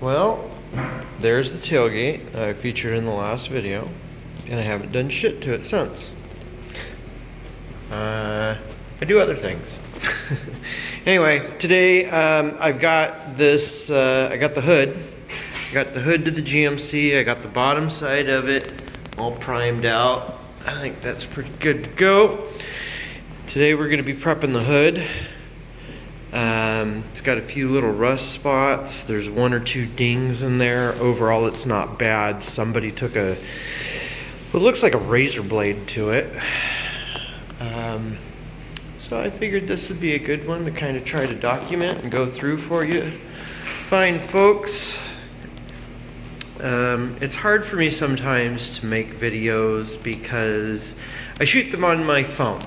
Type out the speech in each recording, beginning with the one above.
Well, there's the tailgate I featured in the last video, and I haven't done shit to it since. I do other things. Anyway, today I've got this, I got the hood. I got the hood to the GMC. I got the bottom side of it all primed out. I think that's pretty good to go. Today we're going to be prepping the hood. It's got a few little rust spots. There's one or two dings in there. Overall, it's not bad. Somebody took what looks like a razor blade to it. So I figured this would be a good one to kind of try to document and go through for you fine folks. It's hard for me sometimes to make videos because I shoot them on my phone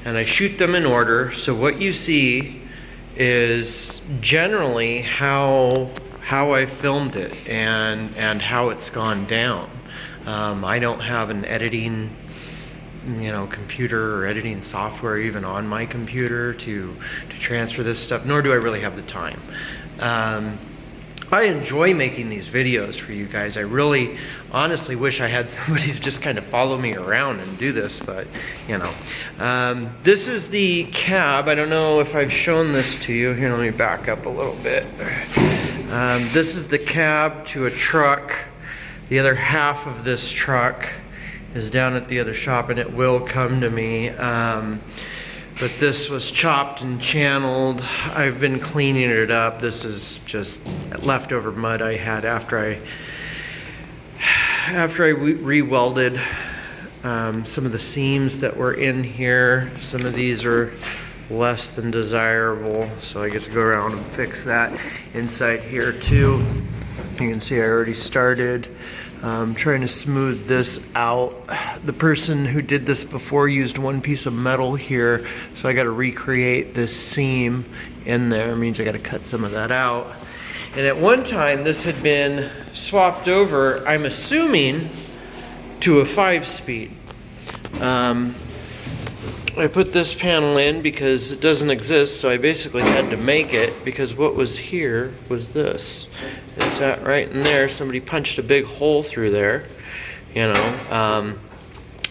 and I shoot them in order, so what you see is generally how I filmed it and how it's gone down. I don't have an editing computer or editing software even on my computer to transfer this stuff, nor do I really have the time. I enjoy making these videos for you guys. I really honestly wish I had somebody to just kind of follow me around and do this, but this is the cab. I don't know if I've shown this to you. Here, let me back up a little bit. This is the cab to a truck. The other half of this truck is down at the other shop, and it will come to me. But this was chopped and channeled. I've been cleaning it up. This is just leftover mud I had after I re-welded some of the seams that were in here. Some of these are less than desirable, so I get to go around and fix that inside here too. You can see I already started trying to smooth this out. The person who did this before used one piece of metal here, so I got to recreate this seam in there. It means I got to cut some of that out. And at one time this had been swapped over, I'm assuming, to a 5-speed. I put this panel in because it doesn't exist, so I basically had to make it, because what was here was this. It sat right in there. Somebody punched a big hole through there, and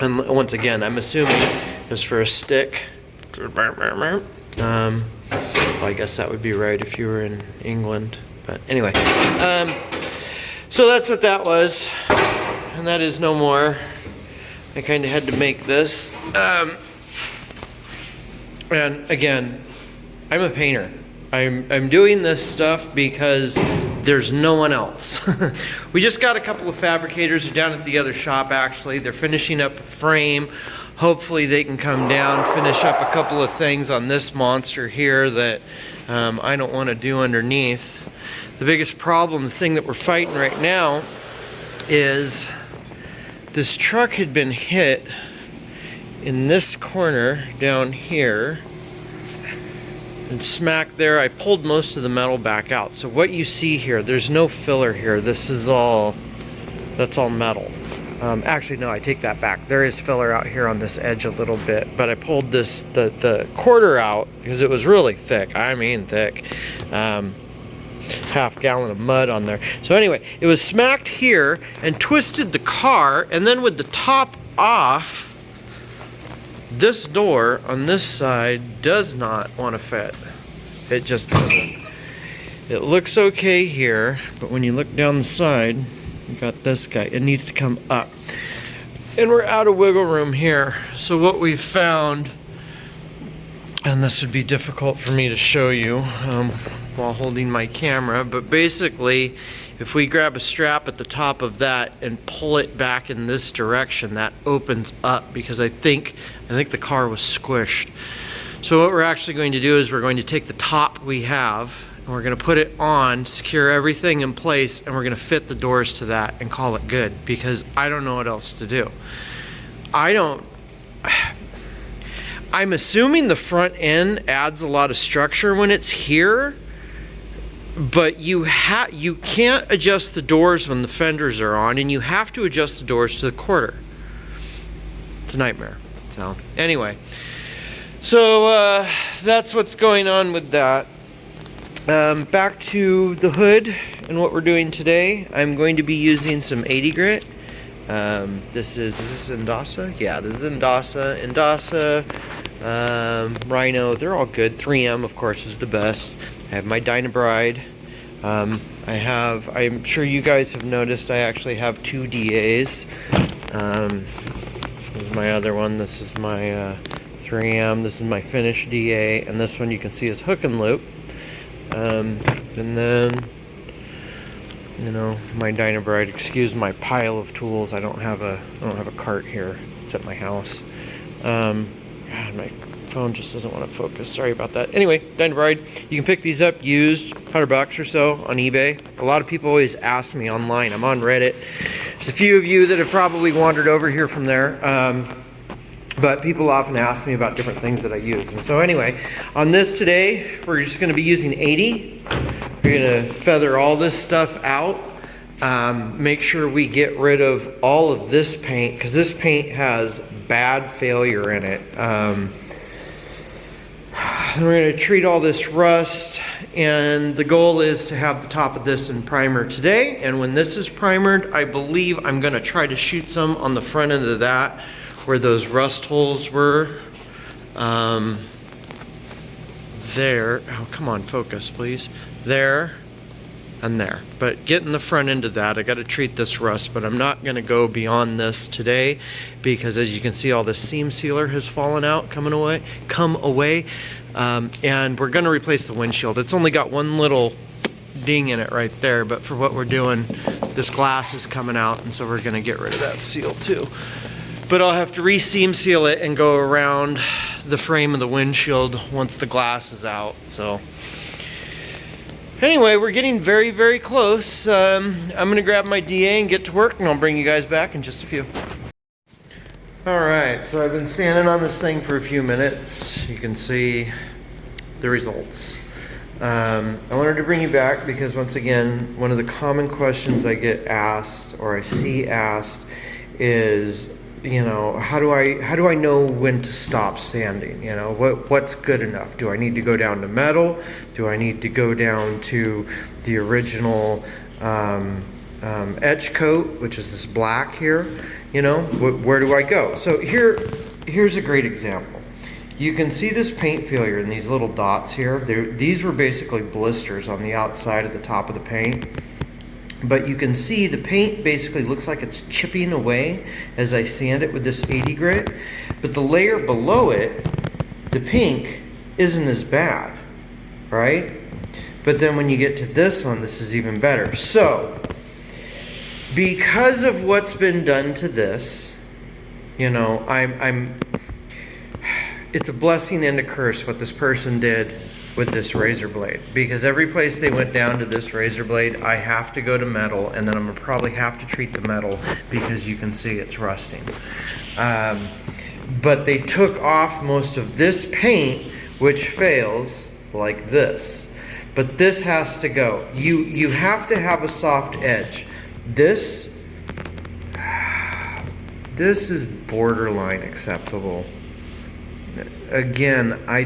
once again, I'm assuming it was for a stick. Well, I guess that would be right if you were in England, but anyway. So that's what that was, and that is no more. I kind of had to make this. And again, I'm a painter. I'm doing this stuff because there's no one else. We just got a couple of fabricators down at the other shop, actually. They're finishing up a frame. Hopefully they can come down, finish up a couple of things on this monster here that I don't want to do underneath. The biggest problem, the thing that we're fighting right now, is this truck had been hit in this corner down here and smack there. I pulled most of the metal back out, so what you see here, there's no filler here. This is that's all metal. Actually no, I take that back. There is filler out here on this edge a little bit, but I pulled the quarter out because it was really thick. I mean thick. Half gallon of mud on there. So anyway, it was smacked here and twisted the car, and then with the top off, this door on this side does not want to fit. It just doesn't. It looks okay here, but when you look down the side, you got this guy. It needs to come up. And we're out of wiggle room here. So what we've found, and this would be difficult for me to show you while holding my camera, but basically, if we grab a strap at the top of that and pull it back in this direction, that opens up, because I think the car was squished. So what we're actually going to do is we're going to take the top we have and we're going to put it on, secure everything in place, and we're going to fit the doors to that and call it good, because I don't know what else to do. I'm assuming the front end adds a lot of structure when it's here, but you can't adjust the doors when the fenders are on, and you have to adjust the doors to the quarter. It's a nightmare. So anyway, so that's what's going on with that. Back to the hood and what we're doing today. I'm going to be using some 80 grit. Is this Indasa? Yeah, this is Indasa, Rhino, they're all good. 3M, of course, is the best. I have my Dynabride. I'm sure you guys have noticed I actually have 2 DAs. This is my other one. This is my 3M. This is my finished DA, and this one you can see is hook and loop. And then, you know, my Dynabride. Excuse my pile of tools. I don't have a cart here. It's at my house. God, my phone just doesn't want to focus. Sorry about that. Anyway, Dynabride. You can pick these up used, $100 or so on eBay. A lot of people always ask me online. I'm on Reddit. There's a few of you that have probably wandered over here from there. But people often ask me about different things that I use. And so anyway, on this today, we're just going to be using 80. We're going to feather all this stuff out. Make sure we get rid of all of this paint, because this paint has bad failure in it. We're going to treat all this rust, and the goal is to have the top of this in primer today. And when this is primered, I believe I'm going to try to shoot some on the front end of that, where those rust holes were. There. Oh, come on, focus, please. There and there. But getting the front end of that, I got to treat this rust, but I'm not going to go beyond this today, because as you can see, all the seam sealer has fallen out, come away. And we're going to replace the windshield. It's only got one little ding in it right there, but for what we're doing, this glass is coming out, and so we're going to get rid of that seal too. But I'll have to re-seam seal it and go around the frame of the windshield once the glass is out. So anyway, we're getting very, very close. I'm gonna grab my DA and get to work, and I'll bring you guys back in just a few. All right, so I've been standing on this thing for a few minutes. You can see the results. I wanted to bring you back because, once again, one of the common questions I get asked, or I see asked, is, you know, how do I know when to stop sanding? You know, what's good enough? Do I need to go down to metal? Do I need to go down to the original etch coat, which is this black here? You know, where do I go? So here's a great example. You can see this paint failure in these little dots here. These were basically blisters on the outside of the top of the paint. But you can see the paint basically looks like it's chipping away as I sand it with this 80 grit. But the layer below it, the pink, isn't as bad, right? But then when you get to this one, this is even better. So, because of what's been done to this, you know, it's a blessing and a curse what this person did with this razor blade, because every place they went down to this razor blade, I have to go to metal, and then I'm gonna probably have to treat the metal because you can see it's rusting. But they took off most of this paint, which fails like this. But this has to go. You have to have a soft edge. This is borderline acceptable. Again, I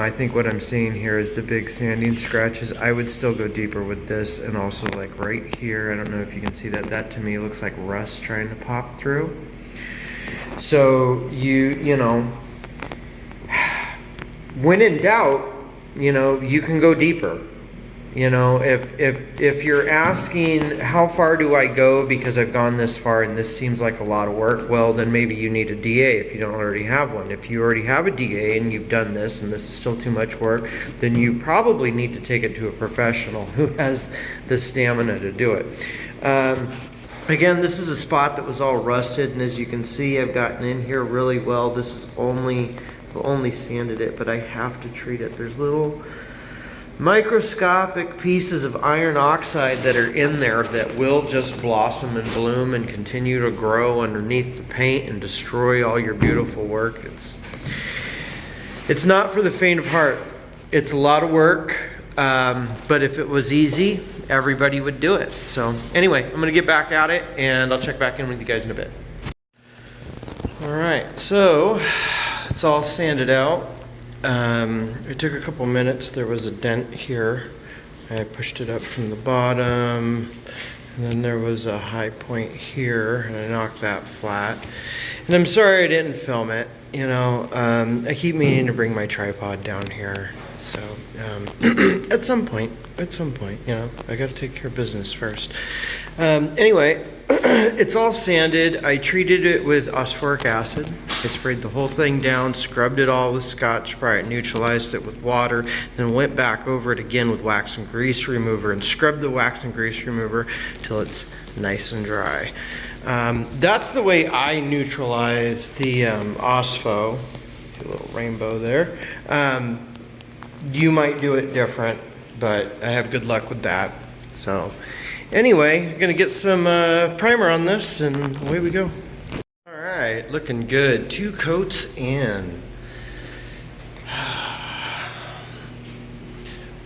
think what I'm seeing here is the big sanding scratches. I would still go deeper with this, and also like right here, I don't know if you can see that. That to me looks like rust trying to pop through. So you know, when in doubt, you know, you can go deeper. You know, if you're asking how far do I go because I've gone this far and this seems like a lot of work, well, then maybe you need a DA if you don't already have one. If you already have a DA and you've done this and this is still too much work, then you probably need to take it to a professional who has the stamina to do it. Again, this is a spot that was all rusted, and as you can see, I've gotten in here really well. This is only sanded it, but I have to treat it. There's little microscopic pieces of iron oxide that are in there that will just blossom and bloom and continue to grow underneath the paint and destroy all your beautiful work. It's not for the faint of heart. It's a lot of work, but if it was easy, everybody would do it. So anyway, I'm gonna get back at it, and I'll check back in with you guys in a bit. All right, so it's all sanded out. It took a couple minutes. There was a dent here. I pushed it up from the bottom, and then there was a high point here, and I knocked that flat. And I'm sorry I didn't film it. You know, I keep meaning to bring my tripod down here. So, at some point, you know, I gotta take care of business first. Anyway, it's all sanded. I treated it with phosphoric acid. I sprayed the whole thing down, scrubbed it all with Scotch-Brite, neutralized it with water, then went back over it again with wax and grease remover and scrubbed the wax and grease remover till it's nice and dry. That's the way I neutralize the OSPHO. See a little rainbow there. You might do it different, but I have good luck with that. So anyway, I'm gonna get some primer on this and away we go. All right, looking good. 2 coats in.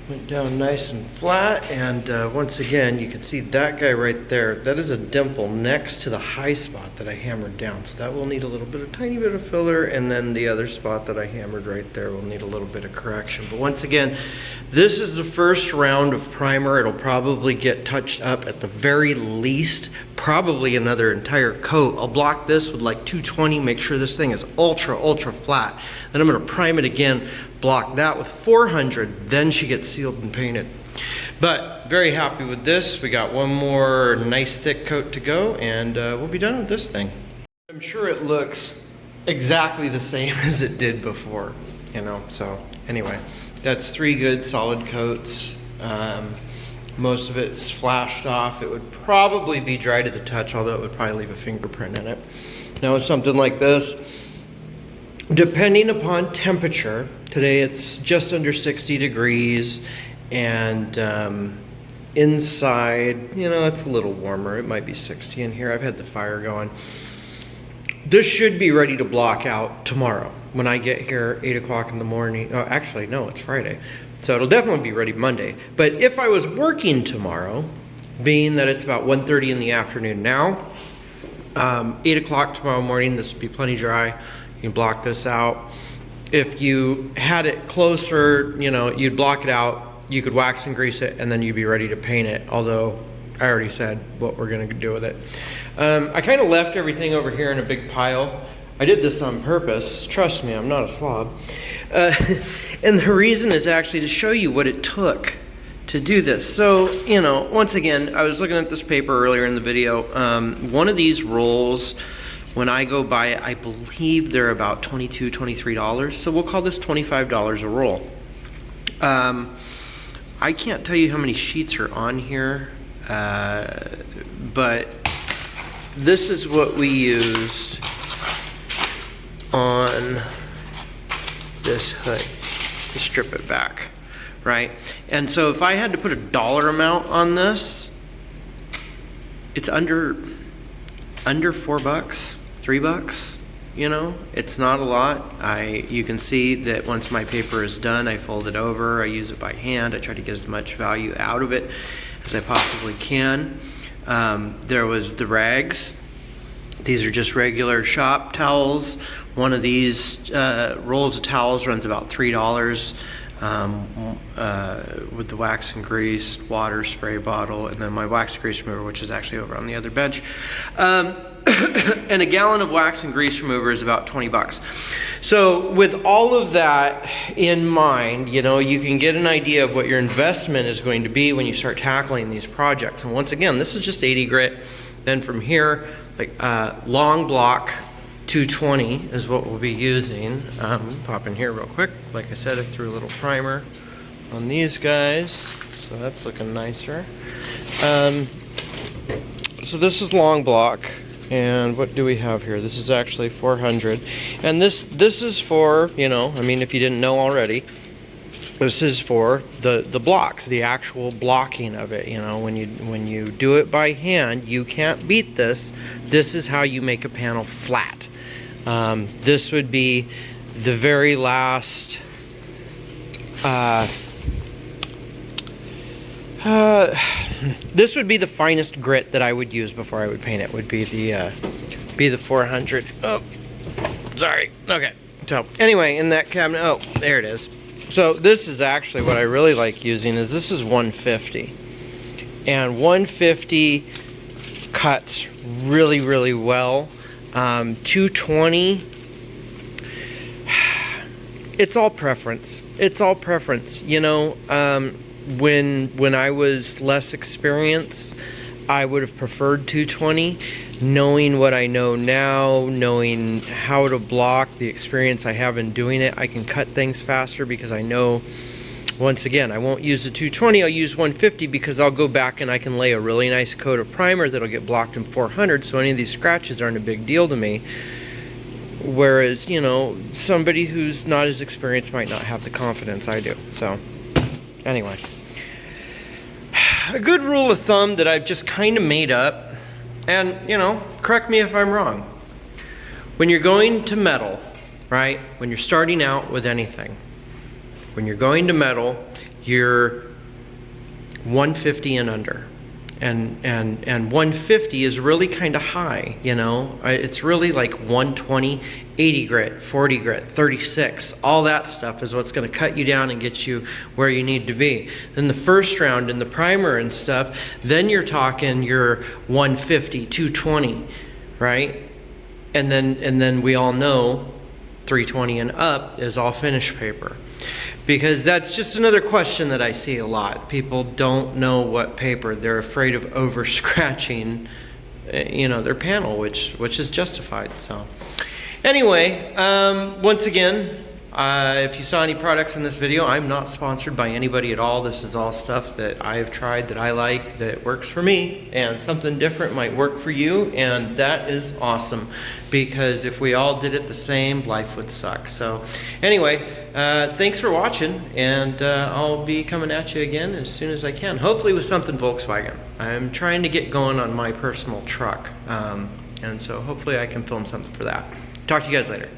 Went down nice and flat, and once again, you can see that guy right there. That is a dimple next to the high spot that I hammered down. So that will need a little bit, a tiny bit of filler, and then the other spot that I hammered right there will need a little bit of correction. But once again, this is the first round of primer. It'll probably get touched up at the very least, probably another entire coat. I'll block this with like 220, make sure this thing is ultra flat. Then I'm gonna prime it again, block that with 400, then she gets sealed and painted. But very happy with this. We got one more nice thick coat to go, and we'll be done with this thing. I'm sure it looks exactly the same as it did before, you know. So anyway, that's 3 good solid coats. Most of it's flashed off. It would probably be dry to the touch, although it would probably leave a fingerprint in it. Now with something like this, depending upon temperature, today it's just under 60 degrees, and inside, you know, it's a little warmer. It might be 60 in here. I've had the fire going. This should be ready to block out tomorrow when I get here 8 o'clock in the morning. Oh, actually, no, it's Friday. So it'll definitely be ready Monday. But if I was working tomorrow, being that it's about 1:30 in the afternoon now, 8 o'clock tomorrow morning, this would be plenty dry. You can block this out. If you had it closer, you know, you'd block it out. You could wax and grease it, and then you'd be ready to paint it. Although I already said what we're gonna do with it. I kind of left everything over here in a big pile. I did this on purpose. Trust me, I'm not a slob. And the reason is actually to show you what it took to do this. So, you know, once again, I was looking at this paper earlier in the video. One of these rolls, when I go buy it, I believe they're about $22, $23. So we'll call this $25 a roll. I can't tell you how many sheets are on here, but this is what we used on this hood to strip it back, right? And so if I had to put a dollar amount on this, it's under $4, $3, you know, it's not a lot. You can see that once my paper is done, I fold it over, I use it by hand, I try to get as much value out of it as I possibly can. There was the rags. These are just regular shop towels. One of these rolls of towels runs about $3 with the wax and grease, water, spray bottle, and then my wax and grease remover, which is actually over on the other bench. And a gallon of wax and grease remover is about 20 bucks. So with all of that in mind, you know, you can get an idea of what your investment is going to be when you start tackling these projects. And once again, this is just 80 grit. Then from here, like long block 220 is what we'll be using. Pop in here real quick. Like I said, I threw a little primer on these guys, so that's looking nicer. So this is long block, and what do we have here? This is actually 400, and this is for, you know, I mean, if you didn't know already, this is for the blocks, the actual blocking of it. You know, when you do it by hand, you can't beat this. This is how you make a panel flat. This would be the very last this would be the finest grit that I would use before I would paint it. Would be the 400. Oh, sorry. Okay, So anyway, in that cabinet, oh, there it is. So this is actually what I really like using is this is 150. And 150 cuts really, really well. 220, it's all preference. It's all preference. You know, when I was less experienced, I would have preferred 220. Knowing what I know now, knowing how to block, the experience I have in doing it, I can cut things faster because I know, once again, I won't use the 220, I'll use 150 because I'll go back and I can lay a really nice coat of primer that'll get blocked in 400, so any of these scratches aren't a big deal to me. Whereas, you know, somebody who's not as experienced might not have the confidence I do. So, anyway. A good rule of thumb that I've just kind of made up, and, you know, correct me if I'm wrong. When you're going to metal, right, when you're starting out with anything, when you're going to metal, you're 150 and under. And 150 is really kind of high, you know. It's really like 120, 80 grit, 40 grit, 36. All that stuff is what's going to cut you down and get you where you need to be. Then the first round in the primer and stuff, then you're talking your 150, 220, right? And then we all know 320 and up is all finish paper. Because that's just another question that I see a lot. People don't know what paper. They're afraid of over scratching, you know, their panel, which is justified. So anyway, once again, if you saw any products in this video, I'm not sponsored by anybody at all. This is all stuff that I've tried, that I like, that works for me, and something different might work for you, and that is awesome, because if we all did it the same, life would suck. So anyway, thanks for watching, and I'll be coming at you again as soon as I can, hopefully with something Volkswagen. I'm trying to get going on my personal truck, and so hopefully I can film something for that. Talk to you guys later.